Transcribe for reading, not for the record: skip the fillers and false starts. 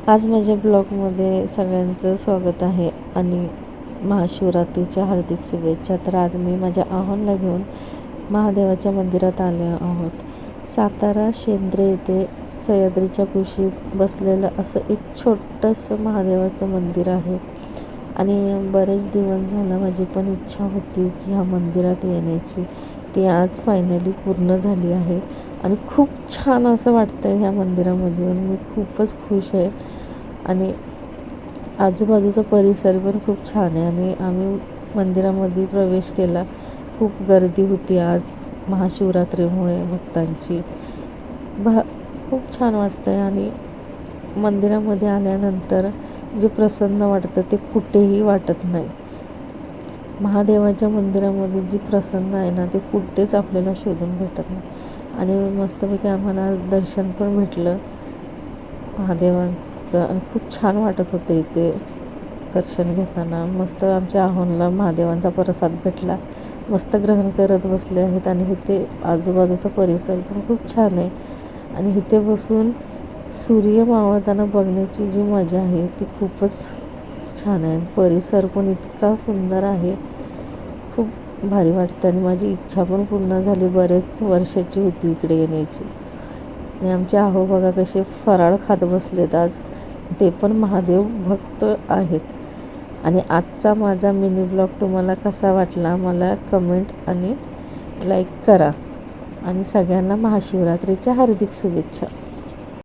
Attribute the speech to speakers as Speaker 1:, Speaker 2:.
Speaker 1: आज माझ्या ब्लॉगमध्ये सगळ्यांचं स्वागत आहे आणि महाशिवरात्रीच्या हार्दिक शुभेच्छा. तर आज मी माझ्या आहोंला घेऊन महादेवाच्या मंदिरात आले आहोत. सातारा शेंद्रे येथे सह्याद्रीच्या कुशीत बसलेलं असं एक छोटंसं महादेवाचं मंदिर आहे आणि बरेच दिवस झालं माझी पण इच्छा होती की ह्या मंदिरात येण्याची. ती आज फायनली पूर्ण झाली आहे आणि खूप छान असं वाटतं आहे ह्या मंदिरामध्ये येऊन. मी खूपच खुश आहे आणि आजूबाजूचा परिसर पण खूप छान आहे आणि आम्ही मंदिरामध्ये प्रवेश केला. खूप गर्दी होती आज महाशिवरात्रीमुळे भक्तांची. खूप छान वाटतं आहे आणि मंदिरामध्ये आल्यानंतर जे प्रसन्न वाटतं ते कुठेही वाटत नाही. महादेवाच्या मंदिरामध्ये जी प्रसन्न आहे ना ते कुठेच आपल्याला शोधून भेटत नाही. आणि मस्तपैकी आम्हाला दर्शन पण भेटलं महादेवांचं आणि खूप छान वाटत होतं इथे दर्शन घेताना. मस्त आमच्या आहोंला महादेवांचा प्रसाद भेटला. मस्त ग्रहण करत बसले आहेत आणि इथे आजूबाजूचा परिसर पण खूप छान आहे आणि इथे बसून सूर्य मावळताना बघण्याची जी मजा आहे ती खूपच छान आहे. परिसर पण इतका सुंदर आहे, खूप भारी वाटतं आणि माझी इच्छा पण पूर्ण झाली. बरेच वर्षाची होती इकडे येण्याची. आणि आमचे आहो बघा कसे फराळ खात बसलेत आज, ते पण महादेव भक्त आहेत. आणि आजचा माझा मिनी ब्लॉग तुम्हाला कसा वाटला मला कमेंट आणि लाईक करा आणि सगळ्यांना महाशिवरात्रीच्या हार्दिक शुभेच्छा.